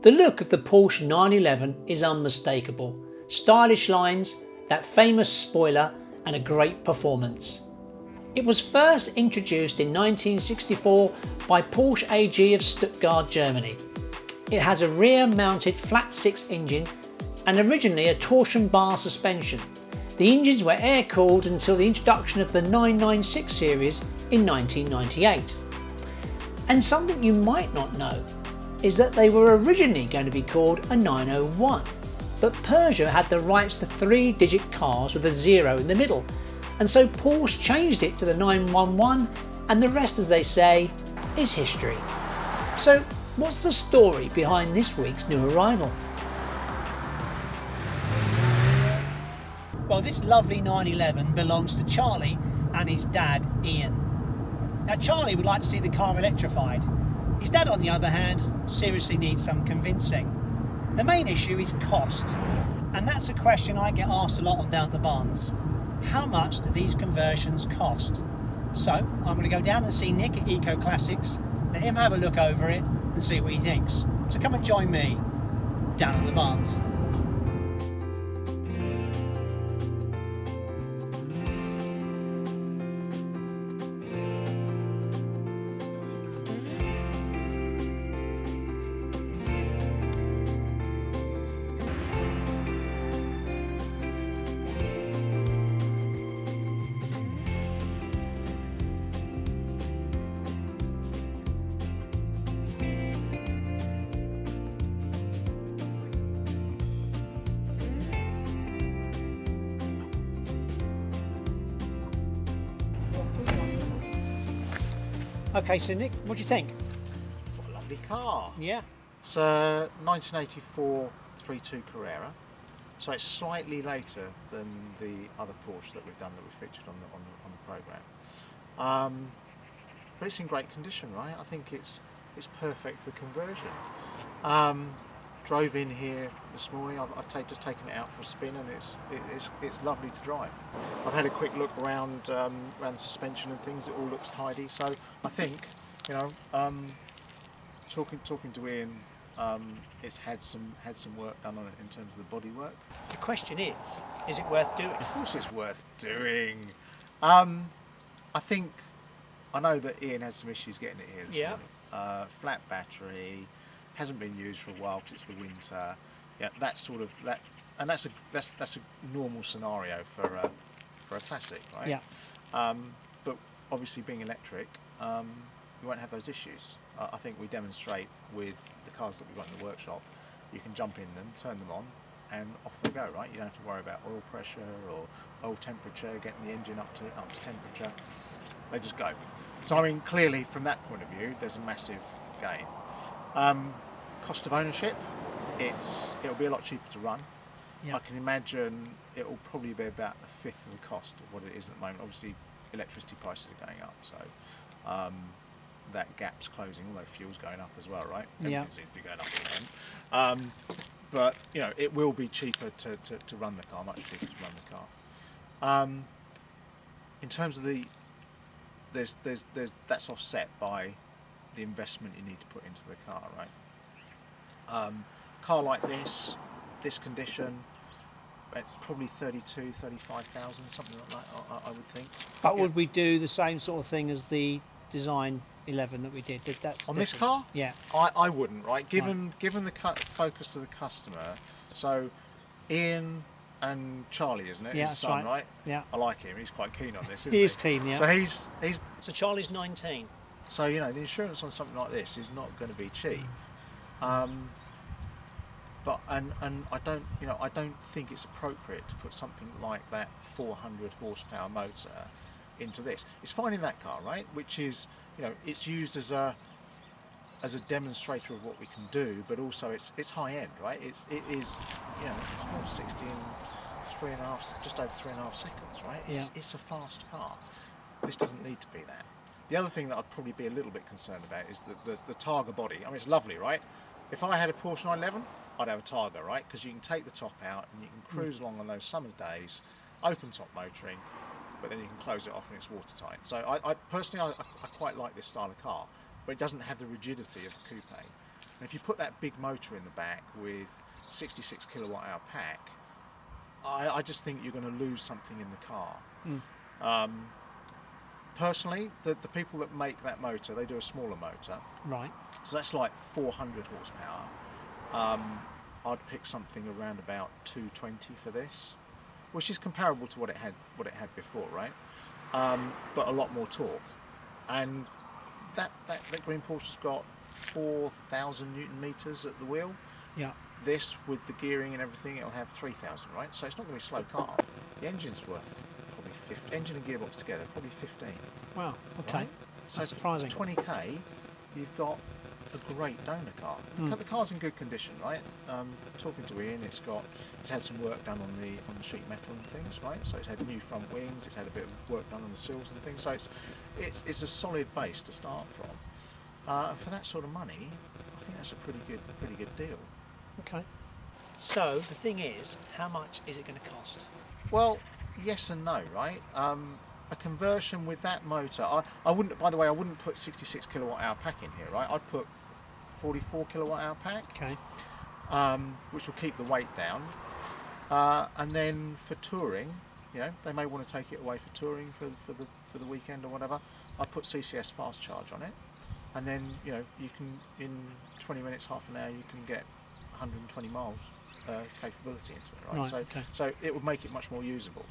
The look of the Porsche 911 is unmistakable. Stylish lines, that famous spoiler, and a great performance. It was first introduced in 1964 by Porsche AG of Stuttgart, Germany. It has a rear-mounted flat-six engine and originally a torsion bar suspension. The engines were air-cooled until the introduction of the 996 series in 1998. And something you might not know is that they were originally going to be called a 901, but Peugeot had the rights to three-digit cars with a 0 in the middle, and so Porsche changed it to the 911, and the rest, as they say, is history. So what's the story behind this week's new arrival? Well, this lovely 911 belongs to Charlie and his dad, Ian. Now, Charlie would like to see the car electrified. His dad, on the other hand, seriously needs some convincing. The main issue is cost, and that's a question I get asked a lot on Down at the Barns. How much do these conversions cost? So I'm going to go down and see Nick at Eco Classics, let him have a look over it and see what he thinks. So come and join me down at the Barns. Okay, so Nick, what do you think? What a lovely car. Yeah. It's a 1984 3.2 Carrera, so it's slightly later than the other Porsche that we've done that we've featured on the programme. But it's in great condition, right? I think it's perfect for conversion. Drove in here this morning. I've just taken it out for a spin, and it's lovely to drive. I've had a quick look around the suspension and things. It all looks tidy. So I think, you know, talking to Ian, it's had some work done on it in terms of the bodywork. The question is it worth doing? Of course, it's worth doing. I know that Ian had some issues getting it here this morning. Flat battery. Hasn't been used for a while because it's the winter. Yeah, that's a normal scenario for a classic, right? Yeah. But obviously, being electric, you won't have those issues. I think we demonstrate with the cars that we've got in the workshop. You can jump in them, turn them on, and off they go, right? You don't have to worry about oil pressure or oil temperature, getting the engine up to temperature. They just go. So I mean, clearly, from that point of view, there's a massive gain. Cost of ownership, it'll be a lot cheaper to run. Yeah. I can imagine it will probably be about a fifth of the cost of what it is at the moment. Obviously, electricity prices are going up, so that gap's closing, although fuel's going up as well, right? Everything seems to be going up at the moment. But you know, it will be cheaper to run the car, much cheaper to run the car. In terms of there's that's offset by the investment you need to put into the car, right? Car like this condition, probably 32, 35,000, something like that, I would think. But would we do the same sort of thing as the Design 11 that we did? That's on different. This car? Yeah. I wouldn't, right? Given the focus of the customer, so Ian and Charlie, isn't it? Yeah, his son, right? Yeah. I like him. He's quite keen on this, isn't he is keen, yeah. So he's. So Charlie's 19. So you know, the insurance on something like this is not going to be cheap. But I don't think it's appropriate to put something like that 400 horsepower motor into this. It's fine in that car, right? Which is, you know, it's used as a demonstrator of what we can do, but also it's high end, right? It is, you know, it's 60 in 3.5, just over 3.5 seconds, right? It's a fast car. This doesn't need to be that. The other thing that I'd probably be a little bit concerned about is the Targa body. I mean, it's lovely, right? If I had a Porsche 911, I'd have a Targa, right? Because you can take the top out and you can cruise along on those summer days, open top motoring, but then you can close it off and it's watertight. So I personally, I quite like this style of car, but it doesn't have the rigidity of a coupe. And if you put that big motor in the back with 66 kilowatt hour pack, I just think you're going to lose something in the car. Personally, the people that make that motor, they do a smaller motor. Right. So that's like 400 horsepower. I'd pick something around about 220 for this, which is comparable to what it had before, right? But a lot more torque. And that green Porsche's got 4,000 Newton meters at the wheel. Yeah. This, with the gearing and everything, it'll have 3,000, right? So it's not going to be a slow car. The engine's worth probably 50, engine and gearbox together, probably 15. Wow, okay. Right? So That's surprising. 20k, you've got a great donor car. The car's in good condition, right? Talking to Ian, it's had some work done on the sheet metal and things, right? So it's had new front wings, it's had a bit of work done on the sills and things. So it's a solid base to start from. For that sort of money, I think that's a pretty good deal. Okay. So the thing is, how much is it going to cost? Well, yes and no, right? A conversion with that motor, I wouldn't. By the way, I wouldn't put 66 kilowatt hour pack in here, right? I'd put 44 kilowatt hour pack, Okay. which will keep the weight down. And then for touring, they may want to take it away for touring for the weekend or whatever. I'd put CCS fast charge on it, and then you can, in 20 minutes, half an hour, you can get 120 miles capability into it, right? So it would make it much more usable.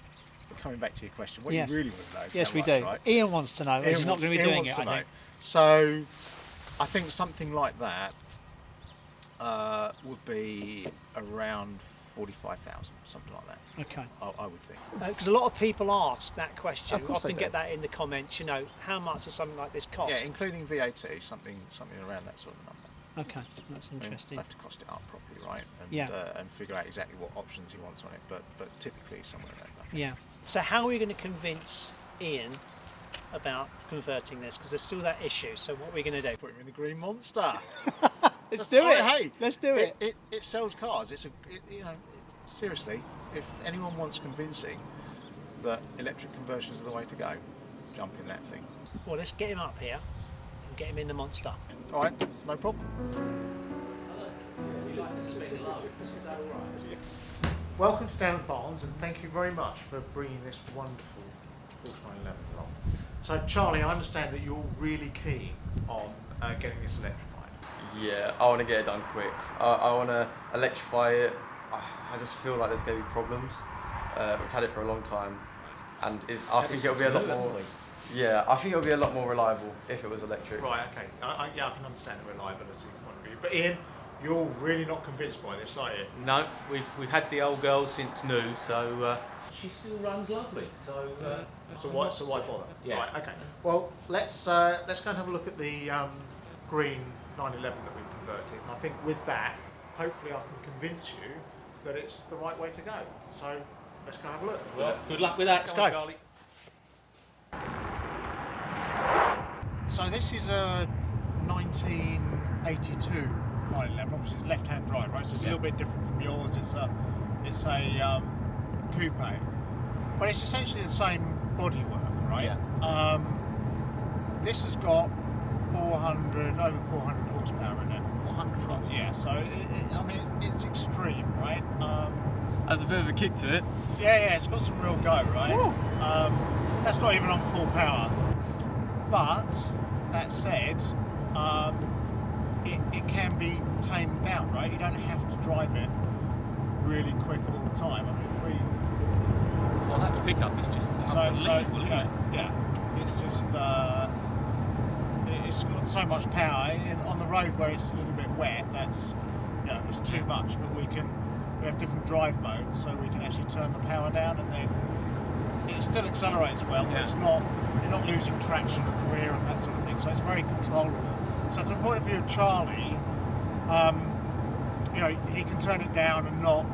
But coming back to your question, what Yes. you really want to know is Yes, how we much, do. right? Ian wants to know. He's not going to be doing it, I think. So I think something like that would be around 45,000, something like that. Okay. I would think. Because a lot of people ask that question. Of course Often they get do. that in the comments. How much does something like this cost? Yeah, including VAT, something around that sort of number. Okay, that's interesting. We'll have to cost it up properly, right? And, Yeah. And figure out exactly what options he wants on it, but typically somewhere around that. Yeah. So how are we going to convince Ian about converting this? Because there's still that issue. So what are we going to do? Put him in the Green Monster. Let's do it. Hey, Let's do it. It sells cars. Seriously, if anyone wants convincing that electric conversion is the way to go, jump in that thing. Well, let's get him up here and get him in the Monster. All right, no problem. Welcome to Dan Barnes, and thank you very much for bringing this wonderful Porsche 911 along. So, Charlie, I understand that you're really keen on getting this electrified. Yeah, I want to get it done quick. I want to electrify it. I just feel like there's going to be problems. We've had it for a long time, and I think it'll be a lot more. Yeah, I think it'll be a lot more reliable if it was electric. Right, okay. I can understand the reliability point of view. But Ian, you're really not convinced by this, are you? No, we've had the old girl since new, so she still runs lovely. So why bother? Yeah. Right, okay. Well, let's go and have a look at the green 911 that we've converted. And I think with that, hopefully I can convince you that it's the right way to go. So let's go have a look. well, good luck with that. Let's Come on, go. Charlie. So this is a 1982 911. Obviously, it's left-hand drive, right? So it's a little bit different from yours. It's a coupe, but it's essentially the same bodywork, right? Yeah. This has got over 400 horsepower in it. 100 right. Yeah. So it's extreme, right? Has a bit of a kick to it. Yeah, it's got some real go, right? That's not even on full power. But that said, it can be tamed down, right? You don't have to drive it really quick all the time. Well, that pickup is just unbelievable, isn't it? Yeah, it's just it's got so much power on the road where it's a little bit wet. That's it's too much. But we have different drive modes, so we can actually turn the power down, and then it still accelerates well. Yeah. But you're not losing traction at the rear and that sort of thing. So it's very controllable. So from the point of view of Charlie, he can turn it down and not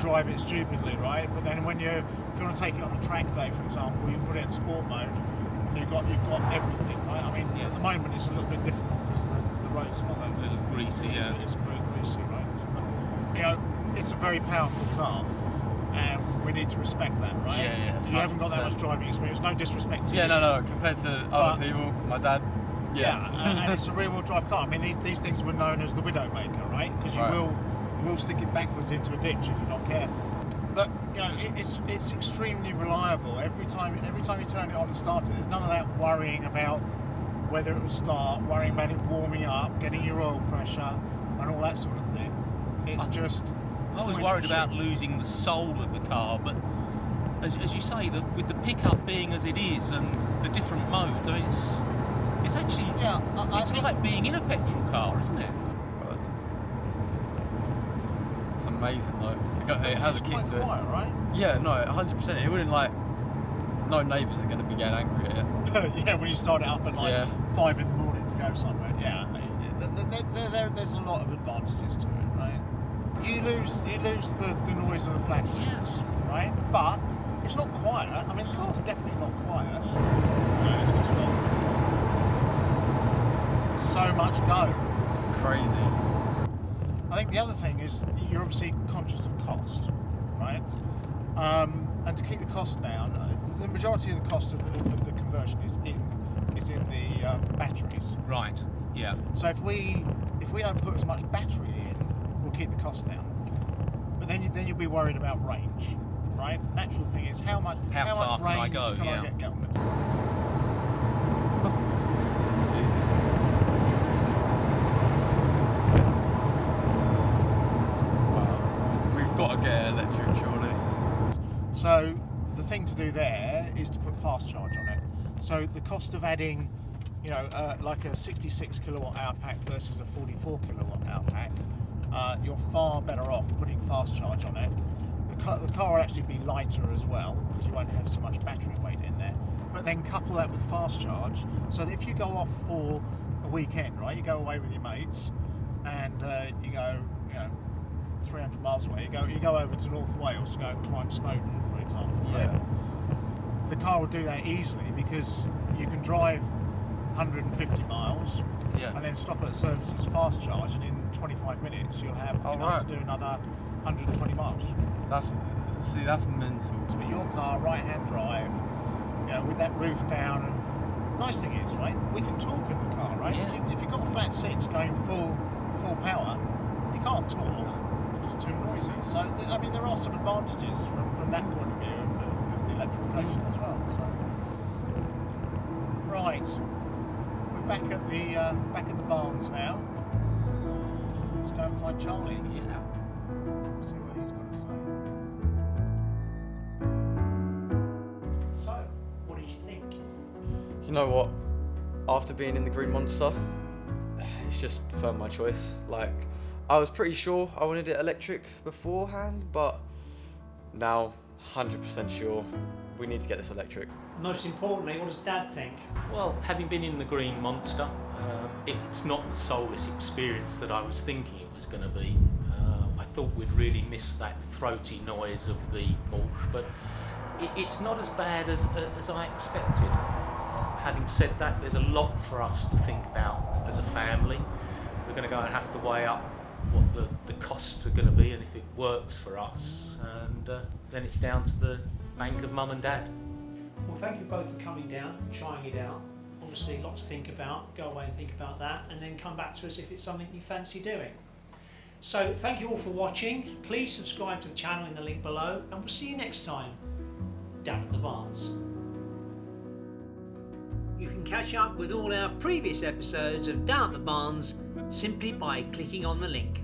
drive it stupidly, right? But then if you want to take it on a track day, for example, you can put it in sport mode. And you've got everything, right? I mean, at the moment it's a little bit difficult because the road's not that A little greasy, yeah. It's very greasy, right? It's a very powerful car, and we need to respect that, right? Yeah. You haven't got that 100%. much driving experience. No disrespect to you. Yeah, no. Compared to other people, my dad, and it's a rear-wheel drive car. I mean, these things were known as the Widowmaker, right? Because you will stick it backwards into a ditch if you're not careful. But you know, it's extremely reliable. Every time you turn it on and start it, there's none of that worrying about whether it will start, worrying about it warming up, getting your oil pressure, and all that sort of thing. It's just. I was worried about losing the soul of the car, but as you say, with the pickup being as it is and the different modes, I mean, it's actually it's like being in a petrol car, isn't it? It's amazing though. It has a kick to it. Quiet, right? Yeah, no, 100%. It wouldn't no neighbours are going to be getting angry at it. Yeah, when you start it up at 5 in the morning to go somewhere. Yeah, there's a lot of advantages to it, right? You lose the noise of the flat six, right? But it's not quiet. I mean, the car's definitely not quiet. No, it's just got so much go. It's crazy. I think the other thing is you're obviously conscious of cost, right? And to keep the cost down, the majority of the cost of the conversion is in the batteries. Right. Yeah. So if we don't put as much battery in, we'll keep the cost down. But then you'll be worried about range, right? Natural thing is how much far much range can I go? can Yeah. I get going? We've got to get an electric, surely. So the thing to do there is to put fast charge on it. So the cost of adding, like a 66 kilowatt hour pack versus a 44 kilowatt hour pack, you're far better off putting fast charge on it. The car will actually be lighter as well because you won't have so much battery weight in there. But then couple that with fast charge, so that if you go off for a weekend, right, you go away with your mates, and you go, 300 miles away, you go over to North Wales to go and climb Snowdon, for example. Yeah. The car will do that easily because you can drive 150 miles and then stop at services, fast charge, and in 25 minutes you'll have enough to do another 120 miles. That's mental. But your car, right-hand drive, with that roof down, and nice thing is, right, we can talk in the car, right? Yeah. If you've got a flat six going full power, you can't talk. It's just too noisy. So I mean, there are some advantages from that point of view of the electrification as well. So. Right, we're back at the barns now. Let's go and find Charlie. Yeah. See what he's got to say. So, what did you think? You know what? After being in the Green Monster, it's just firm my choice. Like, I was pretty sure I wanted it electric beforehand, but now 100% sure we need to get this electric. Most importantly, what does Dad think? Well, having been in the Green Monster, it's not the soulless experience that I was thinking it was going to be. I thought we'd really miss that throaty noise of the Porsche, but it's not as bad as I expected. Having said that, there's a lot for us to think about as a family. We're going to go and have to weigh up what the costs are going to be and if it works for us, and then it's down to the bank of Mum and Dad. Well, thank you both for coming down and trying it out. Obviously, a lot to think about. Go away and think about that, and then come back to us if it's something you fancy doing. So, thank you all for watching. Please subscribe to the channel in the link below, and we'll see you next time down at the barns. You can catch up with all our previous episodes of Down at the Barns simply by clicking on the link.